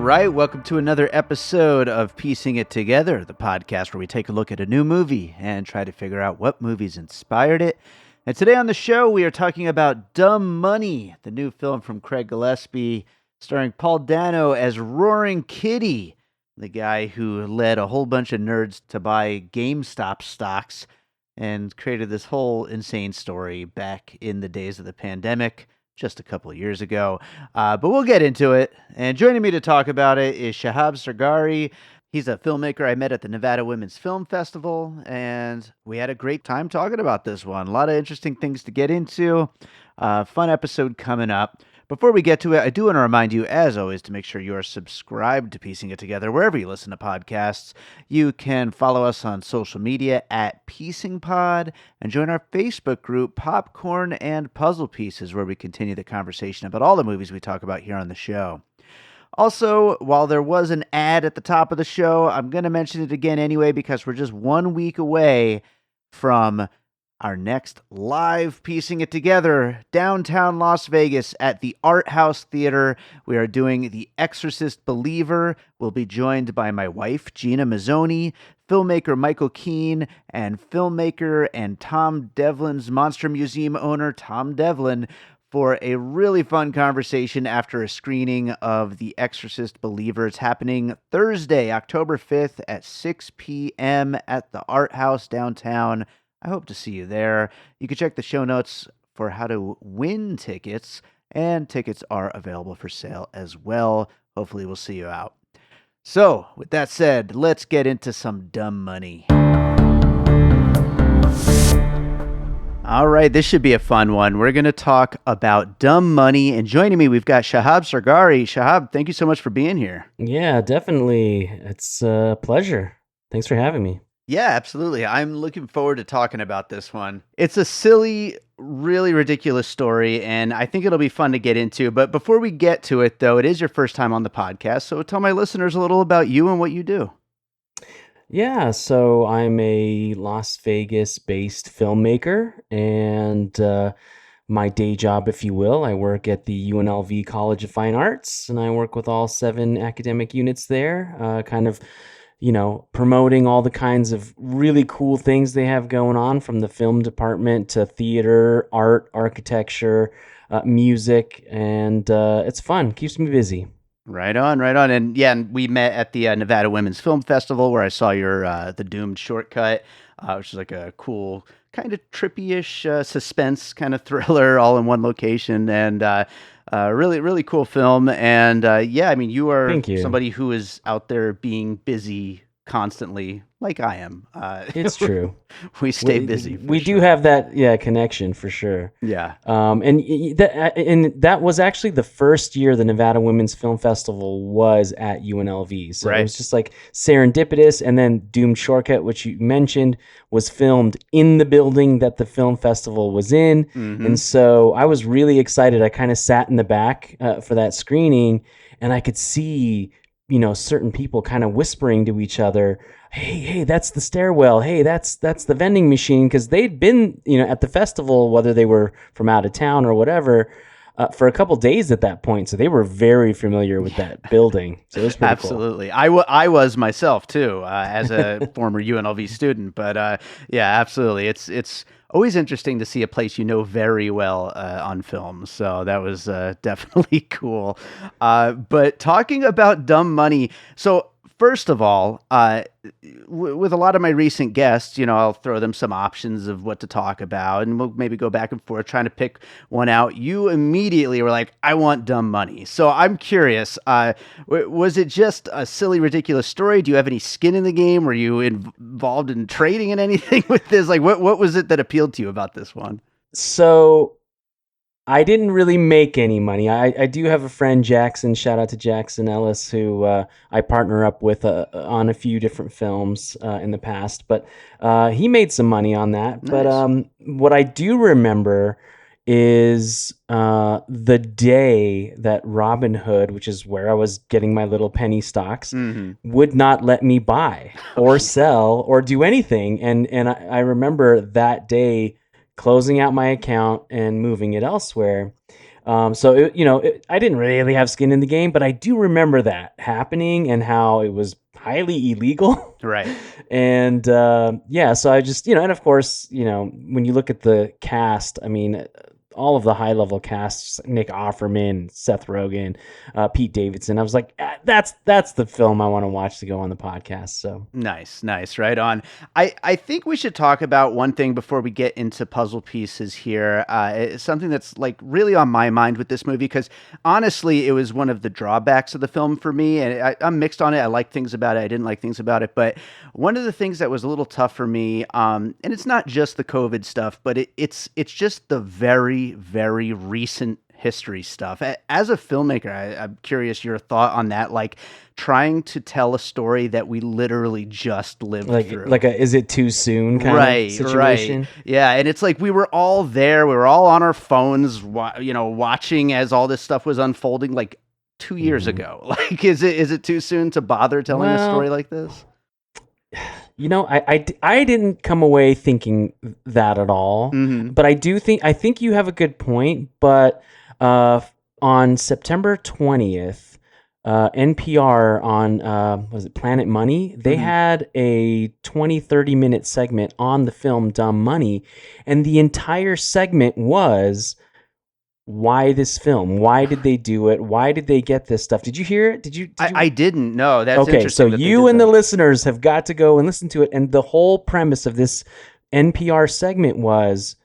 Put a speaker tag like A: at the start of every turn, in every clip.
A: right, welcome to another episode of Piecing It Together, the podcast where we take a look at a new movie and try to figure out what movies inspired it. And today on the show, we are talking about Dumb Money, the new film from Craig Gillespie, starring Paul Dano as Roaring Kitty, the guy who led a whole bunch of nerds to buy GameStop stocks and created this whole insane story back in the days of the pandemic, just a couple of years ago. But we'll get into it. And joining me to talk about it is Shahab Zargari. He's a filmmaker I met at the Nevada Women's Film Festival, and we had a great time talking about this one. A lot of interesting things to get into. Fun episode coming up. Before we get to it, I do want to remind you, as always, to make sure you are subscribed to Piecing It Together wherever you listen to podcasts. You can follow us on social media at PiecingPod and join our Facebook group, Popcorn and Puzzle Pieces, where we continue the conversation about all the movies we talk about here on the show. Also, while there was an ad at the top of the show, I'm going to mention it again anyway because we're just 1 week away from our next live Piecing It Together, downtown Las Vegas at the Art House Theater. We are doing The Exorcist Believer. We'll be joined by my wife, Gina Mazzoni, filmmaker Michael Keane, and filmmaker and Tom Devlin's Monster Museum owner, Tom Devlin, for a really fun conversation after a screening of The Exorcist Believer. It's happening Thursday, October 5th at 6 p.m. at the Art House downtown. I hope to see you there. You can check the show notes for how to win tickets, and tickets are available for sale as well. Hopefully we'll see you out. So, with that said, let's get into some dumb money. All right, this should be a fun one. We're going to talk about Dumb Money, and joining me, we've got Shahab Zargari. Shahab, thank you so much for being here.
B: Yeah, definitely. It's a pleasure. Thanks for having me.
A: Yeah, absolutely. I'm looking forward to talking about this one. It's a silly, really ridiculous story, and I think it'll be fun to get into. But before we get to it, though, it is your first time on the podcast, so tell my listeners a little about you and what you do.
B: Yeah, so I'm a Las Vegas-based filmmaker, and my day job, if you will, I work at the UNLV College of Fine Arts, and I work with all 7 academic units there, promoting all the kinds of really cool things they have going on, from the film department to theater, art, architecture, music, and it's fun. Keeps me busy.
A: Right on. And yeah, we met at the Nevada Women's Film Festival where I saw your The Doomed shortcut, which is like a cool kind of trippy-ish suspense kind of thriller all in one location, and really, really cool film. And yeah, I mean, you are somebody who is out there being busy constantly, like I am.
B: It's true.
A: We stay busy.
B: We do have that, connection for sure.
A: Yeah.
B: And that was actually the first year the Nevada Women's Film Festival was at UNLV. So It was just like serendipitous. And then Doomed Shortcut, which you mentioned, was filmed in the building that the film festival was in. Mm-hmm. And so I was really excited. I kind of sat in the back for that screening, and I could see certain people kind of whispering to each other, hey, that's the stairwell. Hey, that's the vending machine. Because they'd been, at the festival, whether they were from out of town or whatever, for a couple days at that point. So they were very familiar with that building. So it was pretty
A: absolutely cool. I was myself too, as a former UNLV student. But yeah, absolutely. It's always interesting to see a place very well on film. So that was definitely cool. But talking about Dumb Money, so first of all, with a lot of my recent guests, I'll throw them some options of what to talk about, and we'll maybe go back and forth trying to pick one out. You immediately were like, I want Dumb Money. So I'm curious, was it just a silly, ridiculous story? Do you have any skin in the game? Were you involved in trading in anything with this? Like, what was it that appealed to you about this one?
B: So I didn't really make any money. I do have a friend, Jackson, shout out to Jackson Ellis, who I partner up with on a few different films in the past, but he made some money on that. Nice. But what I do remember is the day that Robinhood, which is where I was getting my little penny stocks, would not let me buy or sell or do anything. And I remember that day closing out my account and moving it elsewhere. I didn't really have skin in the game, but I do remember that happening and how it was highly illegal.
A: Right.
B: And so I just, and of course, when you look at the cast, I mean, all of the high level casts, Nick Offerman, Seth Rogen, Pete Davidson. I was like, that's the film I want to watch to go on the podcast. So
A: nice, right on. I think we should talk about one thing before we get into puzzle pieces here. It's something that's like really on my mind with this movie, because honestly, it was one of the drawbacks of the film for me, and I'm mixed on it. I like things about it, I didn't like things about it, but one of the things that was a little tough for me, and it's not just the COVID stuff, but it's just the very, very recent history stuff. As a filmmaker, I'm curious your thought on that, like trying to tell a story that we literally just lived through.
B: Like a is it too soon kind of situation?
A: Right. Yeah, and it's like we were all there. We were all on our phones, watching as all this stuff was unfolding like 2 years ago. Like, is it too soon to bother telling a story like this?
B: I didn't come away thinking that at all, but I think you have a good point. But on September 20th, NPR on was it Planet Money? They had a 20-30 minute segment on the film Dumb Money, and the entire segment was, why this film? Why did they do it? Why did they get this stuff? Did you hear it? Did you?
A: I didn't know. That's
B: okay.
A: Interesting.
B: So you and the listeners have got to go and listen to it. And the whole premise of this NPR segment was,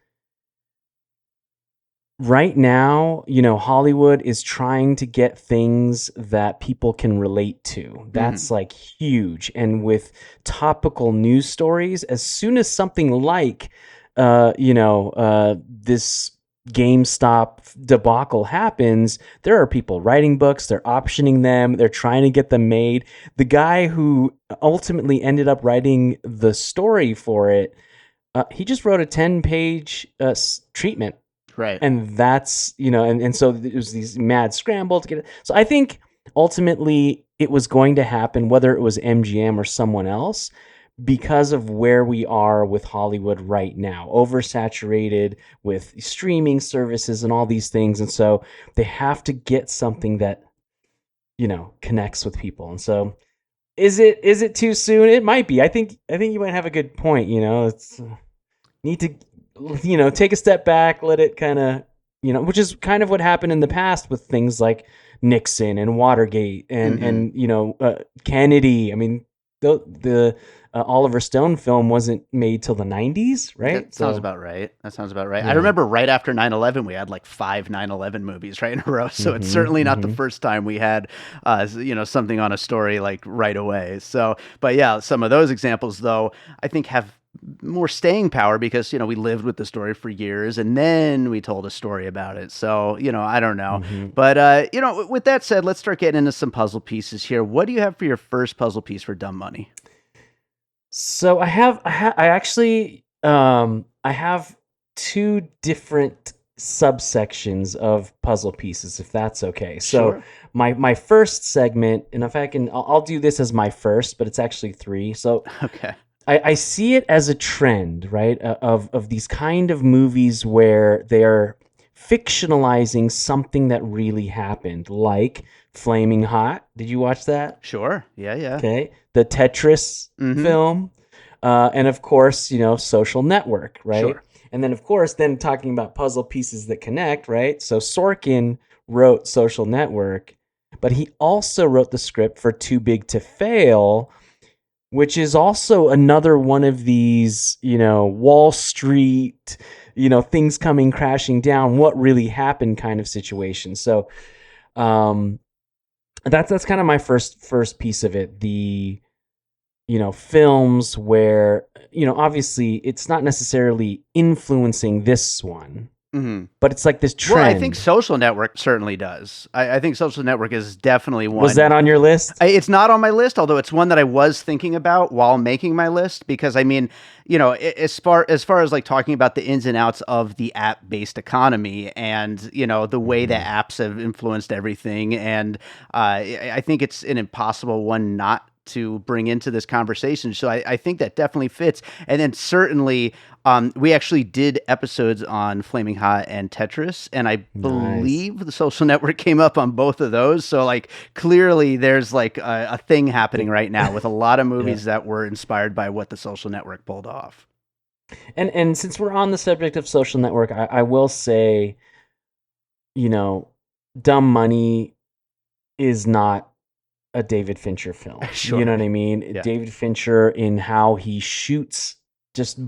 B: right now, Hollywood is trying to get things that people can relate to. That's like huge. And with topical news stories, as soon as something like, this GameStop debacle happens, there are people writing books, they're optioning them, they're trying to get them made. The guy who ultimately ended up writing the story for it, he just wrote a 10-page treatment.
A: Right.
B: And that's, and so it was these mad scramble to get it. So I think ultimately it was going to happen, whether it was MGM or someone else, because of where we are with Hollywood right now, oversaturated with streaming services and all these things. And so they have to get something that, connects with people. And so is it too soon? It might be. I think you might have a good point. It's need to, take a step back, let it kind of, which is kind of what happened in the past with things like Nixon and Watergate and Kennedy. I mean, the Oliver Stone film wasn't made till the 90s, right?
A: That sounds about right. Yeah. I remember right after 9/11, we had like 5 9/11 movies right in a row. So it's certainly not the first time we had, something on a story like right away. So, but yeah, some of those examples though, I think have more staying power because, we lived with the story for years and then we told a story about it. So, I don't know. But, with that said, let's start getting into some puzzle pieces here. What do you have for your first puzzle piece for Dumb Money?
B: So I have 2 different subsections of puzzle pieces, if that's okay. So
A: sure.
B: my first segment, and if I'll do this as my first, but it's actually 3. So
A: okay.
B: I see it as a trend, right, of these kind of movies where they're fictionalizing something that really happened, like Flaming Hot. Did you watch that?
A: Sure. Yeah.
B: Okay. The Tetris film. And of course, Social Network, right?
A: Sure.
B: And then, of course, talking about puzzle pieces that connect, right? So Sorkin wrote Social Network, but he also wrote the script for Too Big to Fail, which is also another one of these, Wall Street, things coming crashing down, what really happened kind of situation. So that's kind of my first piece of it. The, films where, obviously it's not necessarily influencing this one. But it's like this trend.
A: Well, I think Social Network certainly does. I think Social Network is definitely one.
B: Was that on your list?
A: It's not on my list, although it's one that I was thinking about while making my list. Because I mean, as far as like talking about the ins and outs of the app-based economy, and the way that apps have influenced everything, and I think it's an impossible one not to bring into this conversation. So I think that definitely fits. And then certainly we actually did episodes on Flaming Hot and Tetris, and I believe The Social Network came up on both of those. So like clearly there's like a thing happening right now with a lot of movies that were inspired by what The Social Network pulled off.
B: And since we're on the subject of Social Network, I will say, Dumb Money is not a David Fincher film.
A: Sure.
B: You know what I mean?
A: Yeah.
B: David Fincher, in how he shoots just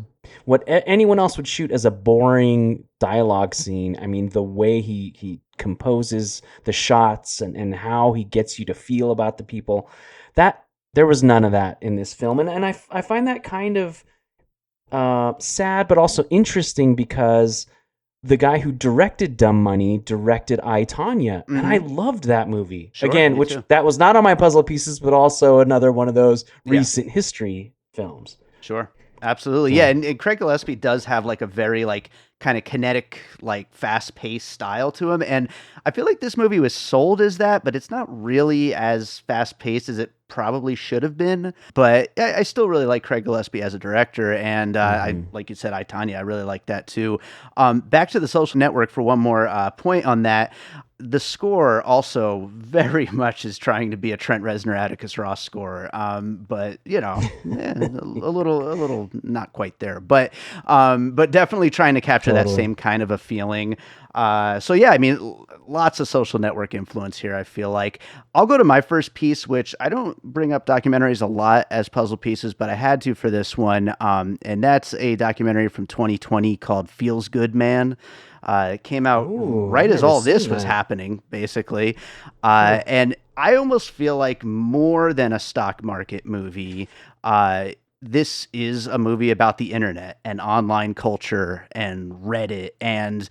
B: what anyone else would shoot as a boring dialogue scene. I mean, the way he composes the shots and how he gets you to feel about the people, that there was none of that in this film. And I find that kind of sad, but also interesting, because the guy who directed Dumb Money directed I, Tonya, and I loved that movie.
A: Sure,
B: again, which that was not on my puzzle pieces, but also another one of those recent history films.
A: Sure, absolutely, yeah. And Craig Gillespie does have like a very like kind of kinetic, like fast-paced style to him, and I feel like this movie was sold as that, but it's not really as fast-paced as it probably should have been. But I still really like Craig Gillespie as a director, and I, like you said, I, Tonya, I really like that too. Back to The Social Network for one more point on that. The score also very much is trying to be a Trent Reznor, Atticus Ross score, but a little not quite there, but definitely trying to capture that same kind of a feeling. So yeah, I mean, lots of Social Network influence here, I feel like. I'll go to my first piece, which I don't bring up documentaries a lot as puzzle pieces, but I had to for this one, and that's a documentary from 2020 called Feels Good Man. It came out right as all this was happening, basically. And I almost feel like more than a stock market movie, this is a movie about the internet and online culture and Reddit and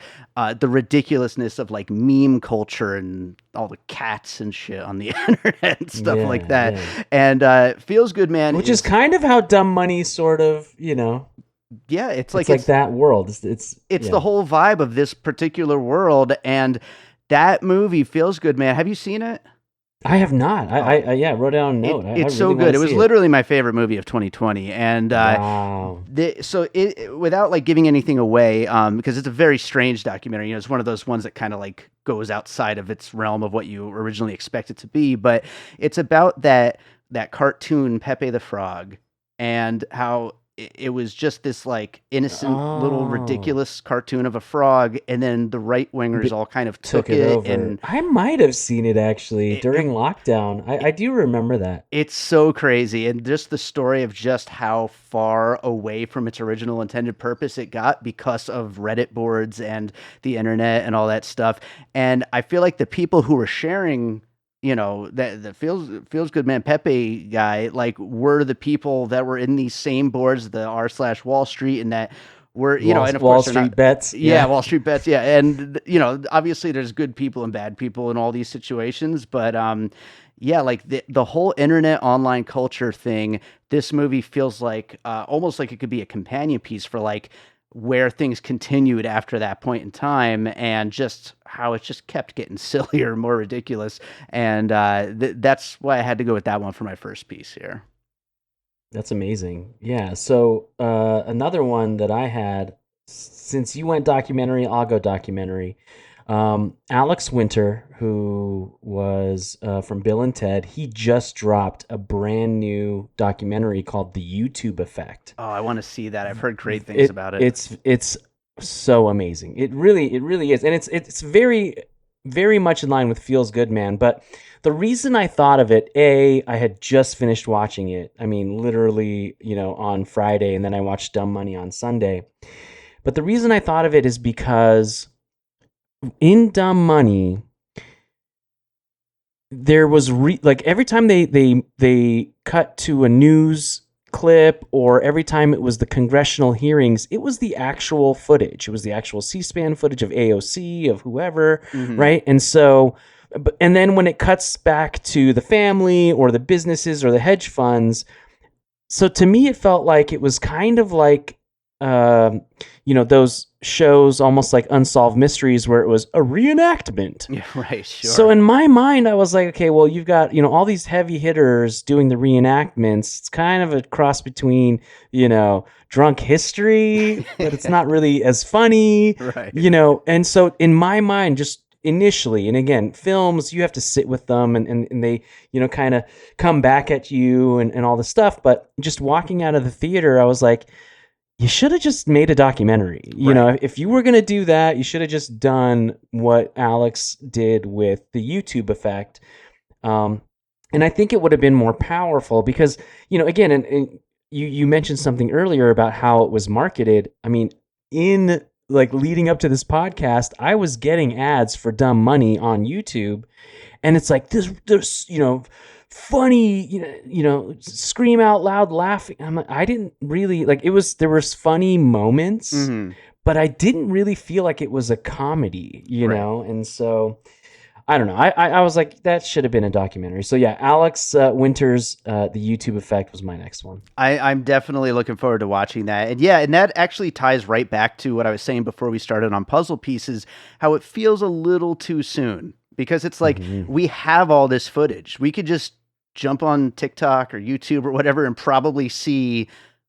A: the ridiculousness of like meme culture and all the cats and shit on the internet and stuff like that. Yeah. And Feels Good Man,
B: which is kind of how Dumb Money sort of,
A: yeah, it's like
B: that world. It's
A: the whole vibe of this particular world, and that movie, Feels Good Man. Have you seen it?
B: I have not. I wrote down a note.
A: It's really so good. It was literally my favorite movie of 2020, and
B: wow.
A: Without like giving anything away, because it's a very strange documentary. It's one of those ones that kind of like goes outside of its realm of what you originally expect it to be. But it's about that cartoon Pepe the Frog, and how it was just this like innocent little ridiculous cartoon of a frog, and then the right wingers all kind of took it over. And
B: I might have seen it actually during lockdown. I do remember that.
A: It's so crazy, and just the story of just how far away from its original intended purpose it got because of Reddit boards and the internet and all that stuff. And I feel like the people who were sharing that the feels good man Pepe guy, like, were the people that were in these same boards, the r/Wall Street, and that were, and of
B: Wall
A: course
B: Street bets.
A: Yeah, Wall Street bets. Yeah. And, obviously there's good people and bad people in all these situations, but, yeah, like the whole internet online culture thing, this movie feels like, almost like it could be a companion piece for like where things continued after that point in time, and just how it just kept getting sillier, more ridiculous. And that's why I had to go with that one for my first piece here.
B: That's amazing. Yeah. So another one that I had, since you went documentary, I'll go documentary. Alex Winter, who was from Bill and Ted, he just dropped a brand new documentary called The YouTube Effect.
A: Oh, I want to see that. I've heard great things about it.
B: It's so amazing. It really is. And it's very, very much in line with Feels Good Man. But the reason I thought of it, I had just finished watching it. I mean, literally, on Friday, and then I watched Dumb Money on Sunday. But the reason I thought of it is because in Dumb Money, there was every time they cut to a news clip, or every time it was the congressional hearings, it was the actual footage. It was the actual C-SPAN footage of AOC, of whoever, right? And so, and then when it cuts back to the family or the businesses or the hedge funds, so to me it felt like it was kind of like those shows almost like Unsolved Mysteries where it was a reenactment.
A: Yeah, right, sure.
B: So in my mind, I was like, okay, well, you've got, all these heavy hitters doing the reenactments. It's kind of a cross between, drunk history, but it's not really as funny,
A: right.
B: And so in my mind, just initially, and again, films, you have to sit with them and they, kind of come back at you and all this stuff. But just walking out of the theater, I was like, you should have just made a documentary. If you were going to do that, you should have just done what Alex did with the YouTube effect. And I think it would have been more powerful because, again, and you mentioned something earlier about how it was marketed. I mean, in like leading up to this podcast, I was getting ads for Dumb Money on YouTube. And it's like this, funny, scream out loud laughing. I'm like, I didn't really like there was funny moments, but I didn't really feel like it was a comedy, know? And so I don't know. I was like, that should have been a documentary. So yeah, Alex Winter's The YouTube Effect was my next one.
A: I'm definitely looking forward to watching that. And yeah, and that actually ties right back to what I was saying before we started on puzzle pieces, how it feels a little too soon. Because it's like, we have all this footage. We could just jump on TikTok or YouTube or whatever and probably see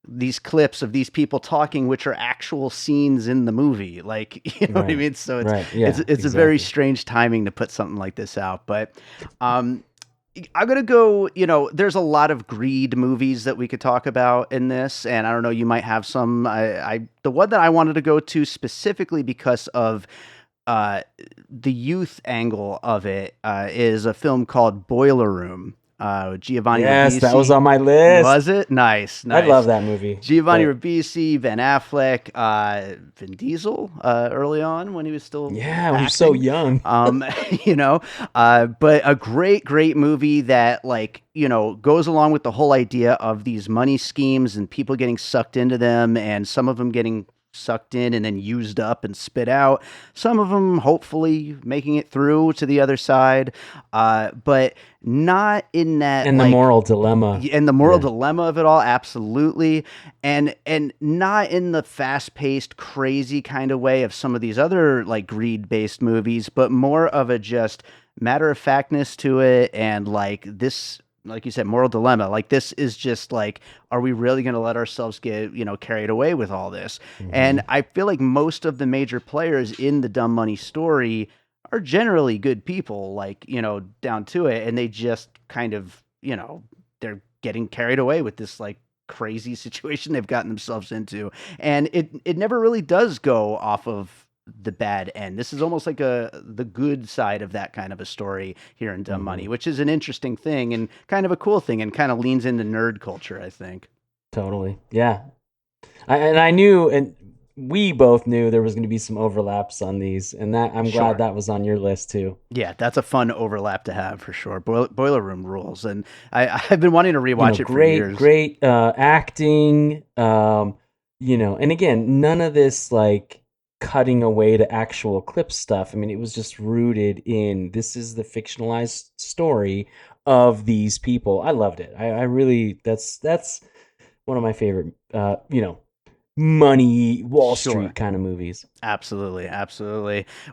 A: these clips of these people talking, which are actual scenes in the movie. Like, you know what I mean? So it's exactly. A very strange timing to put something like this out. But I'm going to go, there's a lot of greed movies that we could talk about in this. And I don't know, you might have some. The one that I wanted to go to specifically because of the youth angle of it is a film called Boiler Room. Giovanni
B: Ribisi. That was on my list.
A: Was it? Nice.
B: I love that movie.
A: Giovanni Ribisi, Ben Affleck, Vin Diesel early on when he was still
B: he was so young.
A: But a great movie that goes along with the whole idea of these money schemes and people getting sucked into them, and some of them getting sucked in and then used up and spit out. Some of them hopefully making it through to the other side, but not in that.
B: And the moral dilemma.
A: And the moral dilemma of it all, absolutely. And not in the fast-paced, crazy kind of way of some of these other greed-based movies, but more of a just matter-of-factness to it, and this, like you said, moral dilemma. This is just are we really going to let ourselves get, carried away with all this? And I feel like most of the major players in the Dumb Money story are generally good people, down to it. And they just kind of, they're getting carried away with this crazy situation they've gotten themselves into. And it never really does go off of the bad end. This is almost like the good side of that kind of a story here in Dumb Money, which is an interesting thing and kind of a cool thing, and kind of leans into nerd culture, I think.
B: Totally. Yeah. I knew, and we both knew there was going to be some overlaps on these, and that I'm glad that was on your list too.
A: Yeah, that's a fun overlap to have for sure. Boiler Room rules, and I've been wanting to rewatch it for years.
B: Great acting, and again, none of this cutting away to actual clip stuff. I mean, it was just rooted in, this is the fictionalized story of these people. I loved it. I really, that's one of my favorite, money Wall Street kind of movies.
A: Absolutely.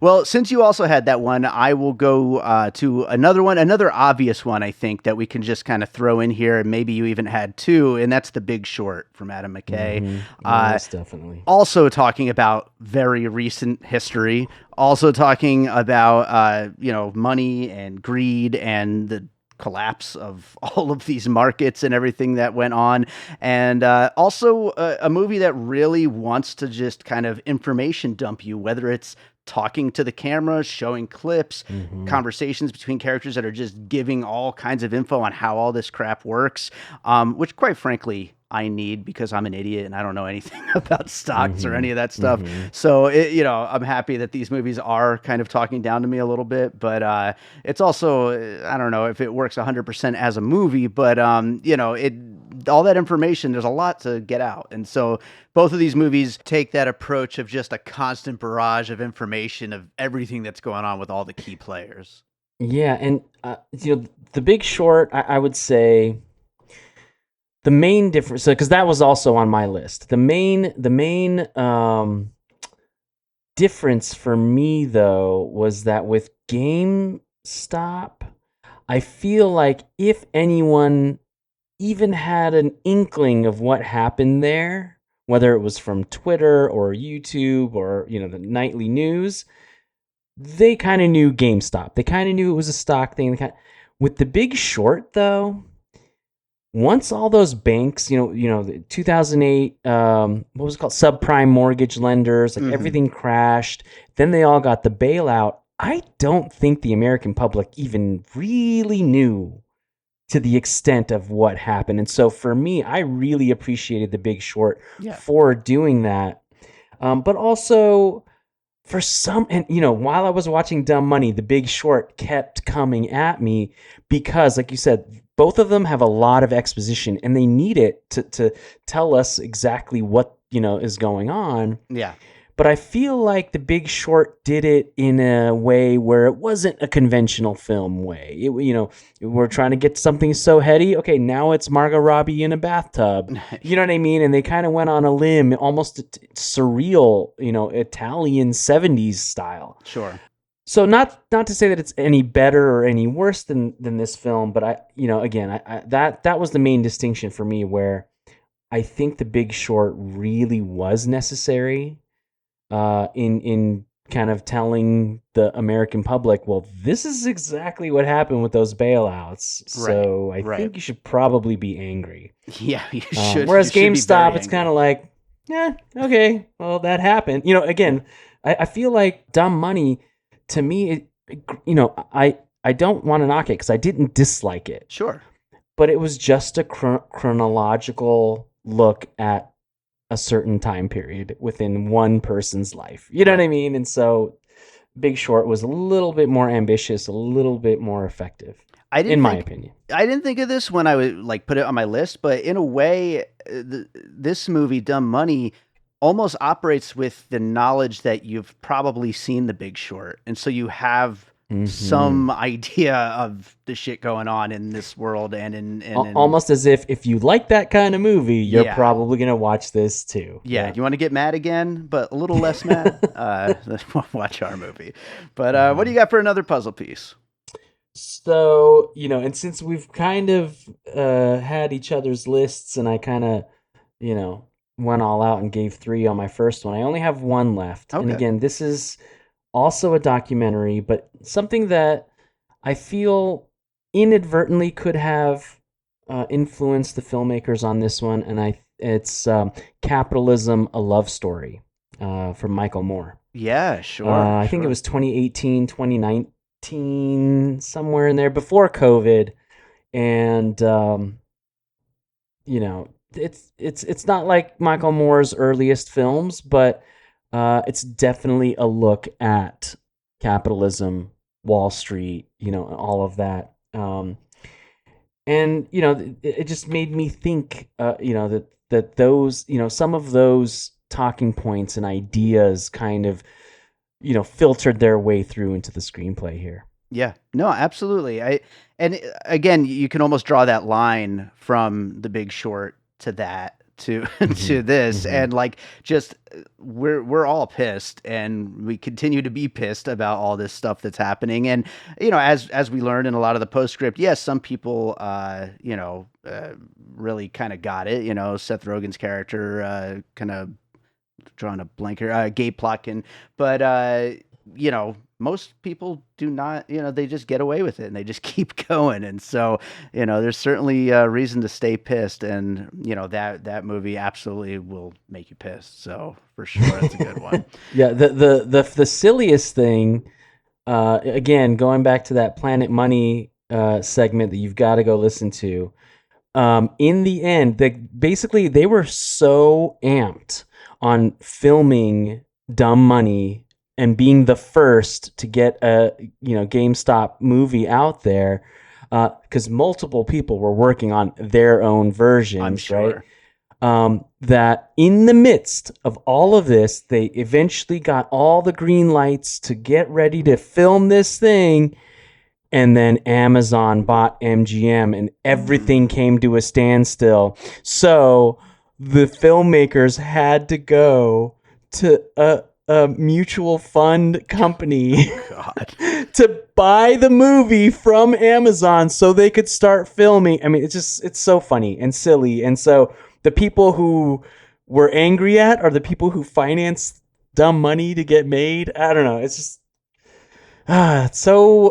A: Well, since you also had that one, I will go to another obvious one, I think, that we can just kind of throw in here, and maybe you even had two, and that's The Big Short from Adam McKay.
B: Yes, definitely.
A: Also talking about very recent history, also talking about money and greed and the collapse of all of these markets and everything that went on. And also a movie that really wants to just kind of information dump you, whether it's talking to the camera, showing clips, conversations between characters that are just giving all kinds of info on how all this crap works, which quite frankly, I need, because I'm an idiot and I don't know anything about stocks or any of that stuff. So, I'm happy that these movies are kind of talking down to me a little bit, but it's also, I don't know if it works 100% as a movie, but, all that information, there's a lot to get out. And so both of these movies take that approach of just a constant barrage of information of everything that's going on with all the key players.
B: Yeah. And, The Big Short, I would say, the main difference, because that was also on my list. The main difference for me, though, was that with GameStop, I feel like if anyone even had an inkling of what happened there, whether it was from Twitter or YouTube or, the nightly news, they kind of knew GameStop. They kind of knew it was a stock thing. With The Big Short, though, once all those banks, the 2008, what was it called? Subprime mortgage lenders, everything crashed. Then they all got the bailout. I don't think the American public even really knew to the extent of what happened. And so for me, I really appreciated The Big Short for doing that. But also for some, and while I was watching Dumb Money, The Big Short kept coming at me because, like you said, both of them have a lot of exposition and they need it to tell us exactly what, is going on.
A: Yeah.
B: But I feel like The Big Short did it in a way where it wasn't a conventional film way. We're trying to get something so heady. Okay, now it's Margot Robbie in a bathtub. You know what I mean? And they kind of went on a limb, almost surreal, Italian 70s style.
A: Sure.
B: So not to say that it's any better or any worse than this film, but I that was the main distinction for me, where I think The Big Short really was necessary. In kind of telling the American public, well, this is exactly what happened with those bailouts. So I think you should probably be angry.
A: Yeah, you should.
B: Whereas
A: you
B: GameStop, it's kind of like, yeah, okay, well, that happened. Again, I feel like Dumb Money, to me, I don't want to knock it because I didn't dislike it.
A: Sure.
B: But it was just a chronological look at a certain time period within one person's life. You know what I mean? And so Big Short was a little bit more ambitious, a little bit more effective, my opinion.
A: I didn't think of this when I would put it on my list, but in a way, this movie, Dumb Money, almost operates with the knowledge that you've probably seen The Big Short. And so you have some idea of the shit going on in this world and
B: almost as if you like that kind of movie, you're probably going to watch this too.
A: Yeah. Do you want to get mad again, but a little less mad? Watch our movie. But what do you got for another puzzle piece?
B: So, and since we've kind of had each other's lists and I kind of, went all out and gave 3 on my first one, I only have 1 left. Okay. And again, this is also a documentary, but something that I feel inadvertently could have influenced the filmmakers on this one, and it's Capitalism: A Love Story from Michael Moore.
A: Yeah, sure.
B: I think it was 2018, 2019, somewhere in there, before COVID, and it's not like Michael Moore's earliest films, but it's definitely a look at capitalism, Wall Street, all of that. And, it just made me think, that those, some of those talking points and ideas kind of, filtered their way through into the screenplay here.
A: Yeah, no, absolutely. And again, you can almost draw that line from The Big Short to that. To this, and just we're all pissed, and we continue to be pissed about all this stuff that's happening. And as we learned in a lot of the postscript, yes, some people really kind of got it. Seth Rogen's character kind of drawing a blank here, Gabe Plotkin, but most people do not, they just get away with it and they just keep going. And so, there's certainly a reason to stay pissed. And, that movie absolutely will make you pissed. So for sure, that's a good one.
B: Yeah. The silliest thing, again, going back to that Planet Money segment that you've got to go listen to. In the end, they were so amped on filming Dumb Money and being the first to get a GameStop movie out there, because multiple people were working on their own versions,
A: I'm sure.
B: Right? That in the midst of all of this, they eventually got all the green lights to get ready to film this thing, and then Amazon bought MGM, and everything came to a standstill. So the filmmakers had to go to a mutual fund company
A: God.
B: to buy the movie from Amazon so they could start filming. I mean, it's so funny and silly. And so the people who we're angry at are the people who finance dumb money to get made. I don't know. It's just it's so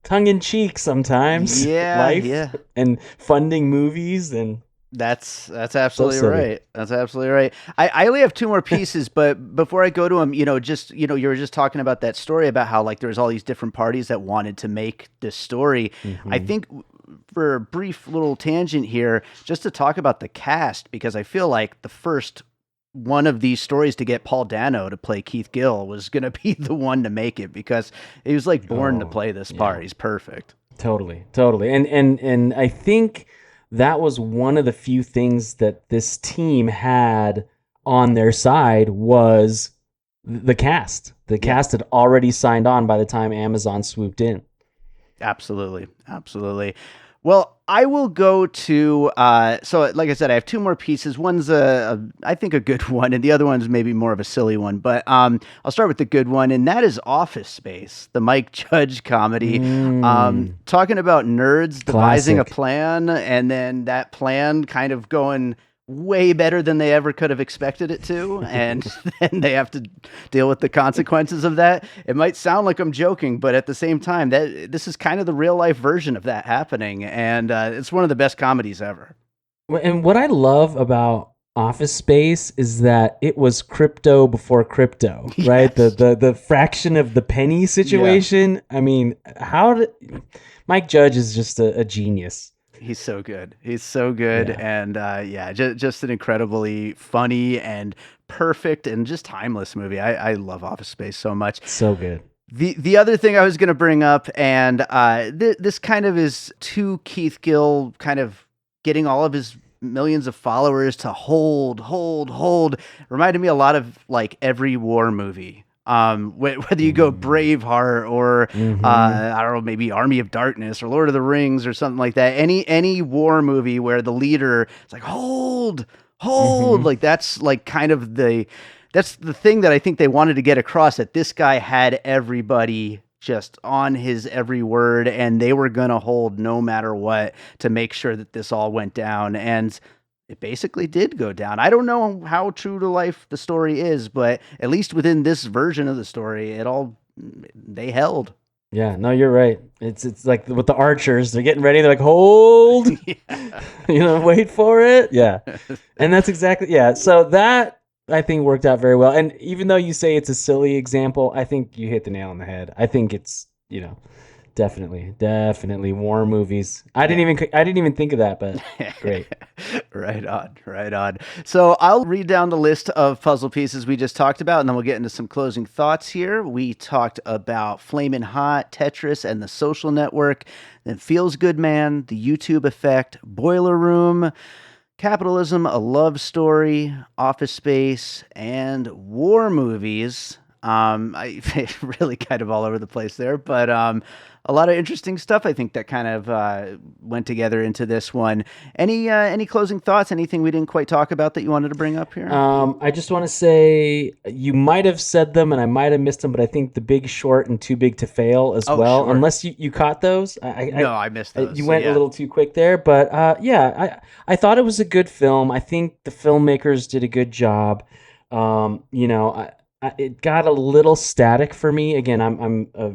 B: tongue in cheek sometimes.
A: Yeah,
B: Life
A: yeah.
B: and funding movies and
A: That's
B: so
A: absolutely
B: silly.
A: right. That's absolutely right. I only have two more pieces, but before I go to them, you were just talking about that story about how like there's all these different parties that wanted to make this story. I
B: Mm-hmm.
A: think for a brief little tangent here, just to talk about the cast, because I feel like the first one of these stories to get Paul Dano to play Keith Gill was going to be the one to make it because he was like born to
B: Oh,
A: play this
B: yeah.
A: part. He's perfect.
B: Totally. And I think that was one of the few things that this team had on their side was the cast. The
A: Yeah.
B: cast had already signed on by the time Amazon swooped in.
A: Absolutely. Absolutely. Well, I will go to, so like I said, I have two more pieces. One's I think a good one, and the other one's maybe more of a silly one, but I'll start with the good one, and that is Office Space, the Mike Judge comedy. Talking about nerds devising a
B: Classic.
A: plan, and then that plan kind of going way better than they ever could have expected it to, and then they have to deal with the consequences of that. It might sound like I'm joking, but at the same time, that this is kind of the real life version of that happening, and it's one of the best comedies ever.
B: And what I love about Office Space is that it was crypto before crypto, right?
A: Yes.
B: The fraction of the penny
A: Yeah.
B: situation. I mean, how did Mike Judge is just a genius.
A: He's so good. He's so good,
B: Yeah.
A: and yeah, just an incredibly funny and perfect and just timeless movie. I love Office Space so much.
B: So good.
A: The other thing I was going to bring up, and this kind of is to Keith Gill, kind of getting all of his millions of followers to hold, reminded me a lot of like every war movie. Whether you go Braveheart or
B: Mm-hmm.
A: I don't know, maybe Army of Darkness or Lord of the Rings or something like that. Any war movie where the leader is like hold,
B: Mm-hmm.
A: like that's like kind of that's the thing that I think they wanted to get across, that this guy had everybody just on his every word, and they were going to hold no matter what to make sure that this all went down. And it basically did go down. I don't know how true to life the story is, but at least within this version of the story, they held.
B: Yeah, no, you're right. It's like with the archers, they're getting ready. They're like, hold,
A: Yeah.
B: wait for it. Yeah, and that's exactly So that I think worked out very well. And even though you say it's a silly example, I think you hit the nail on the head. I think it's definitely war movies. I didn't even think of that, but great.
A: Right on, right on. So I'll read down the list of puzzle pieces we just talked about, and then we'll get into some closing thoughts here. We talked about Flamin' Hot, Tetris, and the Social Network, then Feels Good Man, the YouTube Effect, Boiler Room, Capitalism, A Love Story, Office Space, and war movies. I really kind of all over the place there, but a lot of interesting stuff. I think that kind of went together into this one. Any closing thoughts? Anything we didn't quite talk about that you wanted to bring up here?
B: I just want to say you might have said them and I might have missed them, but I think The Big Short and Too Big to Fail as
A: Oh,
B: well.
A: sure.
B: Unless you caught those,
A: No, I missed those.
B: you
A: So
B: went a
A: yeah.
B: little too quick there. But I thought it was a good film. I think the filmmakers did a good job. It got a little static for me. Again, I'm a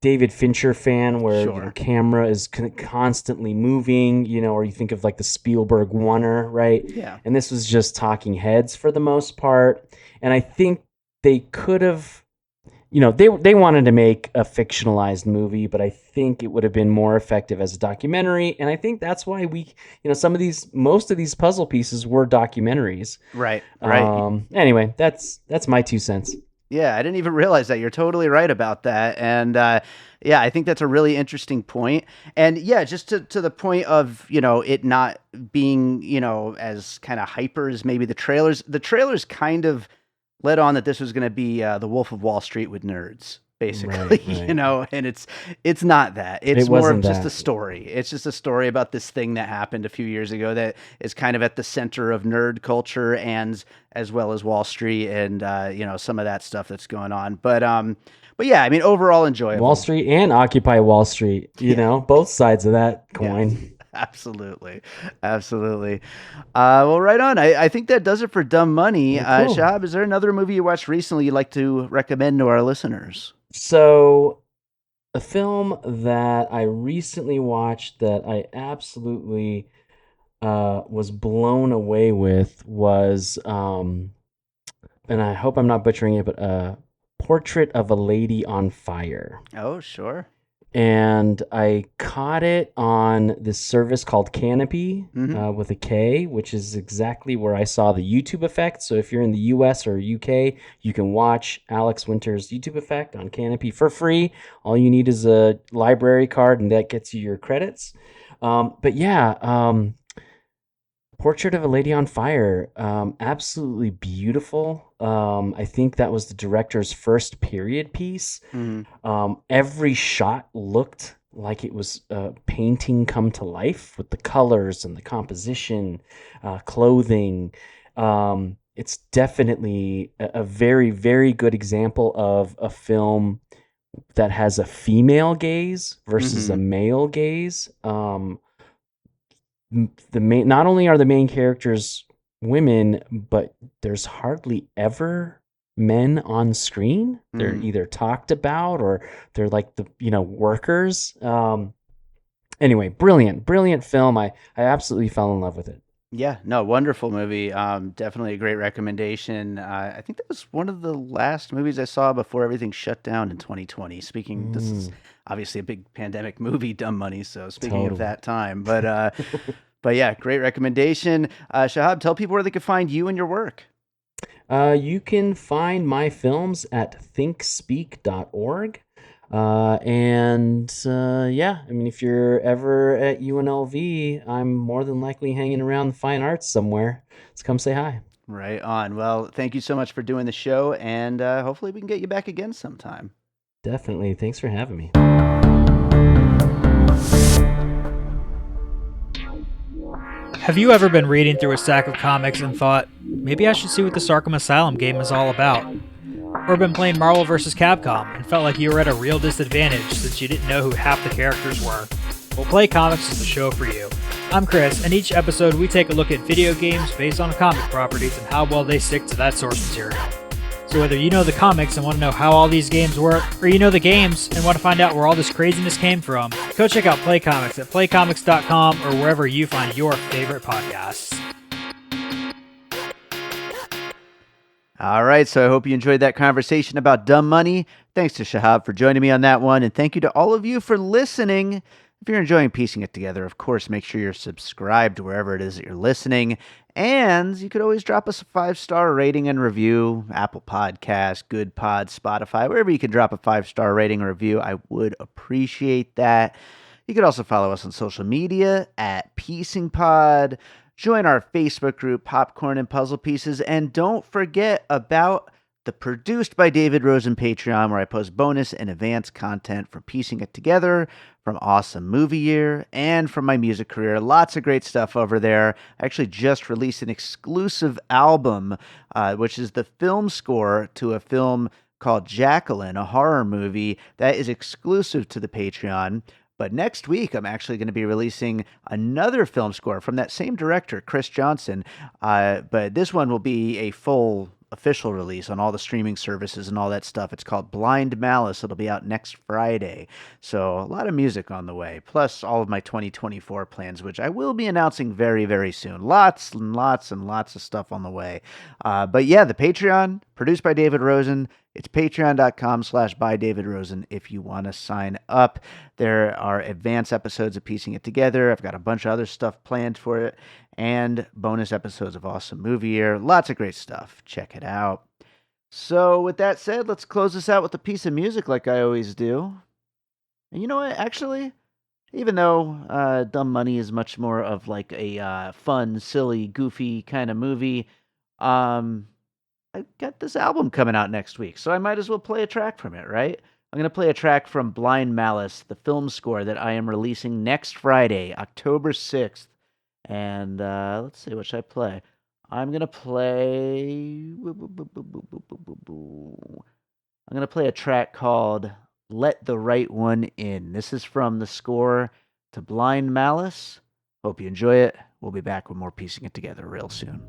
B: David Fincher fan where
A: Sure.
B: camera is constantly moving, or you think of like the Spielberg oneer, right?
A: Yeah.
B: And this was just talking heads for the most part. And I think they could have, they wanted to make a fictionalized movie, but I think it would have been more effective as a documentary. And I think that's why most of these puzzle pieces were documentaries.
A: Right.
B: Anyway, that's my 2 cents.
A: Yeah, I didn't even realize that. You're totally right about that. And yeah, I think that's a really interesting point. And yeah, just to the point of, it not being, as kind of hyper as maybe the trailers kind of led on that this was going to be the Wolf of Wall Street with nerds. basically,
B: Right.
A: and it's not that. It's
B: It
A: more of
B: wasn't
A: just a
B: that.
A: story. It's just a story about this thing that happened a few years ago that is kind of at the center of nerd culture and as well as Wall Street and some of that stuff that's going on. But yeah, I mean overall
B: Wall
A: enjoyable.
B: Street and Occupy Wall Street,
A: Yeah.
B: both sides of that
A: Yeah.
B: coin.
A: Absolutely. Absolutely. Well, right on. I think that does it for Dumb Money.
B: Cool.
A: Shahab, is there another movie you watched recently you'd like to recommend to our listeners?
B: So, a film that I recently watched that I absolutely was blown away with was, and I hope I'm not butchering it, but Portrait of a Lady on Fire.
A: Oh, sure.
B: And I caught it on this service called Canopy
A: Mm-hmm.
B: with a K, which is exactly where I saw the YouTube effect. So if you're in the US or UK, you can watch Alex Winter's YouTube effect on Canopy for free. All you need is a library card, and that gets you your credits. But yeah, Portrait of a Lady on Fire, absolutely beautiful. I think that was the director's first period piece.
A: Mm-hmm.
B: Every shot looked like it was a painting come to life with the colors and the composition, clothing. It's definitely a very, very good example of a film that has a female gaze versus a
A: Mm-hmm.
B: male gaze. Not only are the main characters women, but there's hardly ever men on screen. They're
A: Mm-hmm.
B: either talked about or they're like the workers. Anyway, brilliant film. I absolutely fell in love with it.
A: Yeah, no, wonderful movie. Definitely a great recommendation. I think that was one of the last movies I saw before everything shut down in 2020. Speaking, this is obviously a big pandemic movie, Dumb Money. So speaking of
B: Totally.
A: that time, but yeah, great recommendation. Shahab, tell people where they can find you and your work.
B: You can find my films at thinkspeak.org. Yeah, I mean, if you're ever at UNLV, I'm more than likely hanging around the fine arts somewhere. Let's come say hi.
A: Right on. Well, thank you so much for doing the show, and hopefully we can get you back again sometime.
B: Definitely. Thanks for having me.
C: Have you ever been reading through a stack of comics and thought, maybe I should see what this Arkham Asylum game is all about? Or been playing Marvel vs. Capcom and felt like you were at a real disadvantage since you didn't know who half the characters were? Well, Play Comics is the show for you. I'm Chris, and each episode we take a look at video games based on comic properties and how well they stick to that source material. So whether you know the comics and want to know how all these games work, or you know the games and want to find out where all this craziness came from, go check out Play Comics at playcomics.com or wherever you find your favorite podcasts.
A: All right, so I hope you enjoyed that conversation about Dumb Money. Thanks to Shahab for joining me on that one, and thank you to all of you for listening. If you're enjoying piecing it together, of course, make sure you're subscribed wherever it is that you're listening. And you could always drop us a 5-star rating and review. Apple Podcasts, Good Pod, Spotify, wherever you can drop a 5-star rating or review. I would appreciate that. You could also follow us on social media at Piecing Pod. Join our Facebook group, Popcorn and Puzzle Pieces. And don't forget about the Produced by David Rosen Patreon, where I post bonus and advanced content for piecing it together from Awesome Movie Year and from my music career. Lots of great stuff over there. I actually just released an exclusive album, which is the film score to a film called Jacqueline, a horror movie that is exclusive to the Patreon. But next week, I'm actually going to be releasing another film score from that same director, Chris Johnson. But this one will be a full official release on all the streaming services and all that stuff. It's called Blind Malice. It'll be out next Friday. So a lot of music on the way, plus all of my 2024 plans, which I will be announcing very, very soon. Lots and lots and lots of stuff on the way. But yeah, the Patreon, produced by David Rosen. It's patreon.com/bydavidrosen if you want to sign up. There are advanced episodes of Piecing It Together. I've got a bunch of other stuff planned for it, and bonus episodes of Awesome Movie Year. Lots of great stuff. Check it out. So with that said, let's close this out with a piece of music like I always do. And you know what? Actually, even though Dumb Money is much more of like a fun, silly, goofy kind of movie, I got this album coming out next week, so I might as well play a track from it, right? I'm going to play a track from Blind Malice, the film score that I am releasing next Friday, October 6th. And let's see, what should I play? I'm going to play... I'm going to play a track called Let the Right One In. This is from the score to Blind Malice. Hope you enjoy it. We'll be back with more Piecing It Together real soon.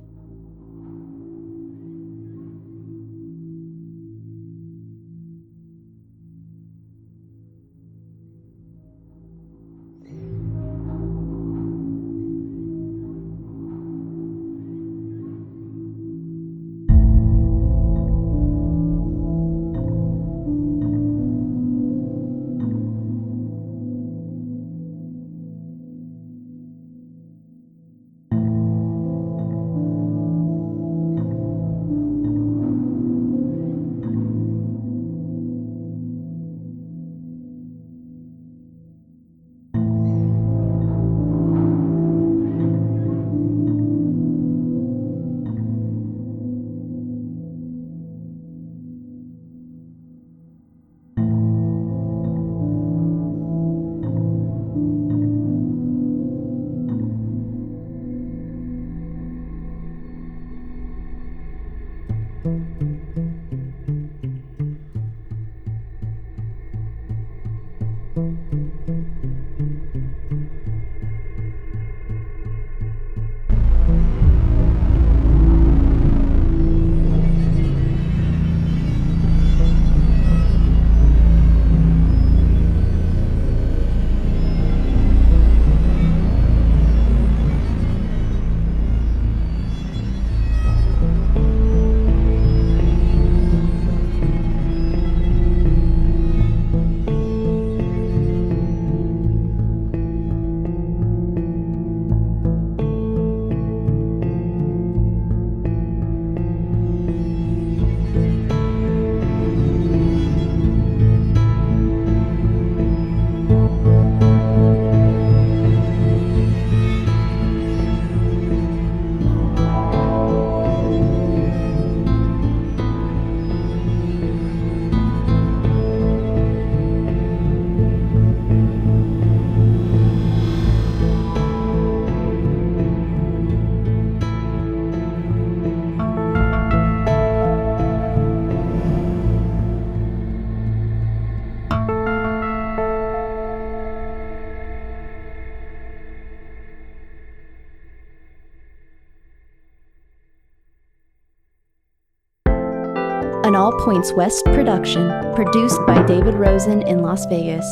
D: An All Points West production, produced by David Rosen in Las Vegas.